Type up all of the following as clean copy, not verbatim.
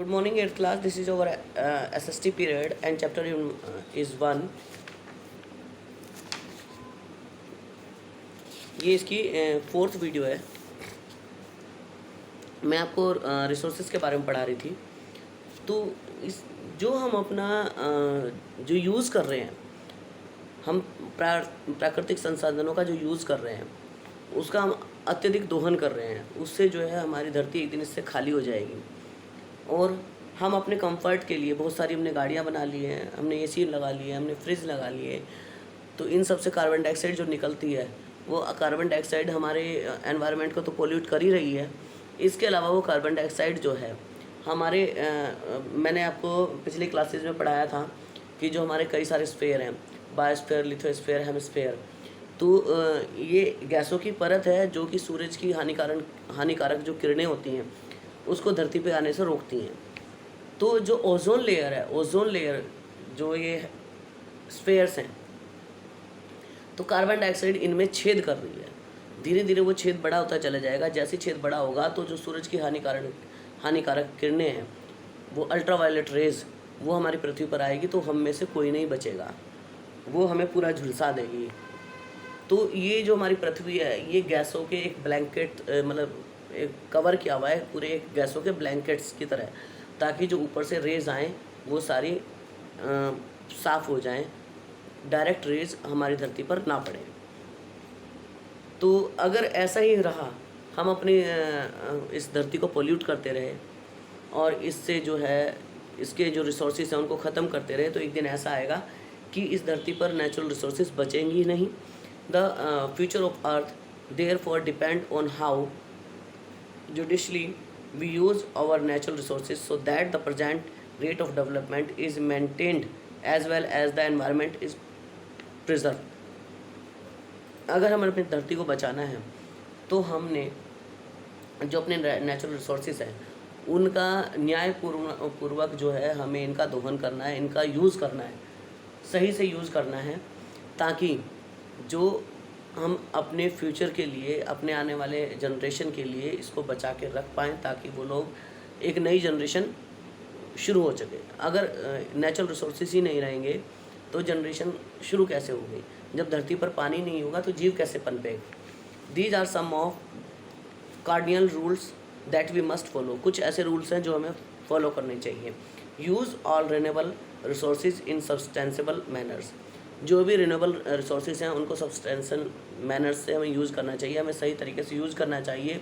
Good morning, 8th class. This is our SST period and chapter is 1. ये इसकी 4th video है. मैं आपको रिसोर्सेज के बारे में पढ़ा रही थी. तो इस जो हम अपना जो यूज़ कर रहे हैं, हम प्राकृतिक संसाधनों का जो यूज़ कर रहे हैं उसका हम अत्यधिक दोहन कर रहे हैं. उससे जो है हमारी धरती एक दिन इससे खाली हो जाएगी. और हम अपने कंफर्ट के लिए बहुत सारी हमने गाड़ियाँ बना ली हैं, हमने एसी लगा लिए, हमने फ्रिज लगा लिए. तो इन सब से कार्बन डाइऑक्साइड जो निकलती है वो कार्बन डाइऑक्साइड हमारे एनवायरनमेंट को तो पोल्यूट कर ही रही है. इसके अलावा वो कार्बन डाइऑक्साइड जो है हमारे मैंने आपको पिछली क्लासेज में पढ़ाया था कि जो हमारे कई सारे स्फेयर हैं, बायोस्फेयर, लिथोस्फेयर, हेमिस्फेयर. तो ये गैसों की परत है जो कि सूरज की हानिकारक जो किरणें होती हैं उसको धरती पे आने से रोकती हैं. तो जो ओजोन लेयर है, ओजोन लेयर जो ये स्फेयर्स हैं, तो कार्बन डाइऑक्साइड इनमें छेद कर रही है. धीरे धीरे वो छेद बड़ा होता चला जाएगा. जैसे छेद बड़ा होगा तो जो सूरज की हानिकारक किरणें हैं, वो अल्ट्रावायलेट रेज, वो हमारी पृथ्वी पर आएगी. तो हम में से कोई नहीं बचेगा, वो हमें पूरा झुलसा देगी. तो ये जो हमारी पृथ्वी है ये गैसों के एक ब्लैंकेट मतलब एक कवर किया हुआ है, पूरे एक गैसों के ब्लैंकेट्स की तरह, ताकि जो ऊपर से रेज आएँ वो सारी साफ़ हो जाएं, डायरेक्ट रेज हमारी धरती पर ना पड़े. तो अगर ऐसा ही रहा, हम अपनी इस धरती को पोल्यूट करते रहे और इससे जो है इसके जो रिसोर्सेज हैं उनको ख़त्म करते रहे, तो एक दिन ऐसा आएगा कि इस धरती पर नेचुरल रिसोर्सेज बचेंगी ही नहीं. The future of earth therefore depend on how judiciously we use our natural resources so that the present rate of development is maintained as well as the environment is preserved. अगर हमें अपनी धरती को बचाना है तो हमने जो अपने नेचुरल रिसोर्सेज हैं उनका न्यायपूर्वक जो है हमें इनका दोहन करना है, इनका यूज़ करना है, सही से यूज़ करना है, ताकि जो हम अपने फ्यूचर के लिए, अपने आने वाले जनरेशन के लिए इसको बचा के रख पाएँ, ताकि वो लोग एक नई जनरेशन शुरू हो सके. अगर नेचुरल रिसोर्सेज ही नहीं रहेंगे तो जनरेशन शुरू कैसे होगी? जब धरती पर पानी नहीं होगा तो जीव कैसे पनपेगा? These are some of cardinal rules that we must follow. कुछ ऐसे रूल्स हैं जो हमें फॉलो करने चाहिए. Use all renewable resources in sustainable manners. जो भी रिन्यूएबल रिसोर्सेज हैं उनको सब्सटेंशियल मैनर्स से हमें यूज़ करना चाहिए, हमें सही तरीके से यूज़ करना चाहिए.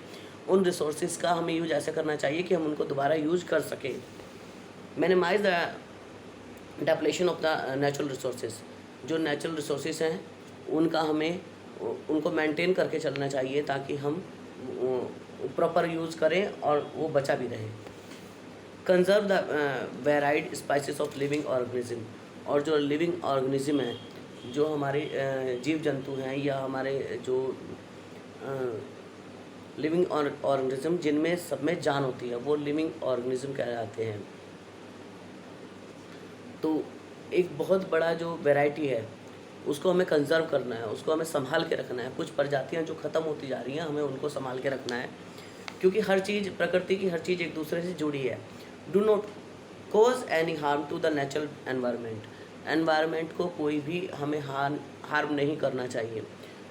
उन रिसोर्सेज का हमें यूज़ ऐसे करना चाहिए कि हम उनको दोबारा यूज़ कर सकें. Minimize the depletion of the natural resources. जो नेचुरल रिसोर्सेज हैं उनको मेंटेन करके चलना चाहिए ताकि हम प्रॉपर यूज़ करें और वो बचा भी रहे. Conserve the varied spices of living organism. और जो लिविंग ऑर्गेनिज्म है, जो हमारे जीव जंतु हैं या हमारे जो लिविंग ऑर्गेनिज्म जिनमें सब में जान होती है, वो लिविंग ऑर्गेनिज्म कहलाते हैं. तो एक बहुत बड़ा जो वैरायटी है उसको हमें कंजर्व करना है, उसको हमें संभाल के रखना है. कुछ प्रजातियां जो ख़त्म होती जा रही हैं हमें उनको संभाल के रखना है, क्योंकि हर चीज़, प्रकृति की हर चीज़ एक दूसरे से जुड़ी है. Do not cause any harm to the natural environment. Environment को कोई भी हमें हार्म नहीं करना चाहिए.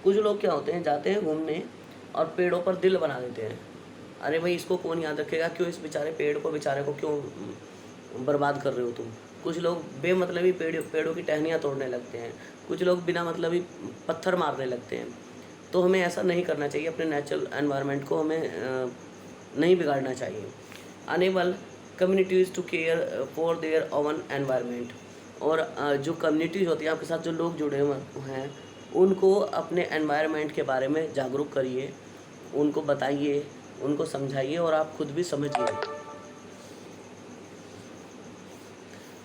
कुछ लोग क्या होते हैं, जाते हैं घूमने और पेड़ों पर दिल बना देते हैं. अरे भाई, इसको कौन याद रखेगा? क्यों इस बेचारे को क्यों बर्बाद कर रहे हो तुम? कुछ लोग बेमतलबी पेड़ों की टहनियाँ तोड़ने लगते हैं. कुछ लोग बिना मतलबी पत्थर मारने लगते हैं. तो हमें ऐसा नहीं करना चाहिए. अपने नेचुरल एनवायरनमेंट को हमें नहीं बिगाड़ना चाहिए. Enable communities to care for their own environment. और जो कम्युनिटीज़ होती है, आपके साथ जो लोग जुड़े हुए हैं, उनको अपने एनवायरनमेंट के बारे में जागरूक करिए, उनको बताइए, उनको समझाइए और आप खुद भी समझिए.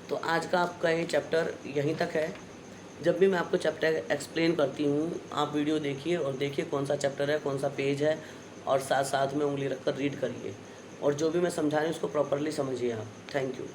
तो आज का आपका ये चैप्टर यहीं तक है. जब भी मैं आपको चैप्टर एक्सप्लेन करती हूँ, आप वीडियो देखिए और देखिए कौन सा चैप्टर है, कौन सा पेज है, और साथ साथ में उंगली रखकर रीड करिए. और जो भी मैं समझा रही हूँ उसको प्रॉपरली समझिए आप. Thank you.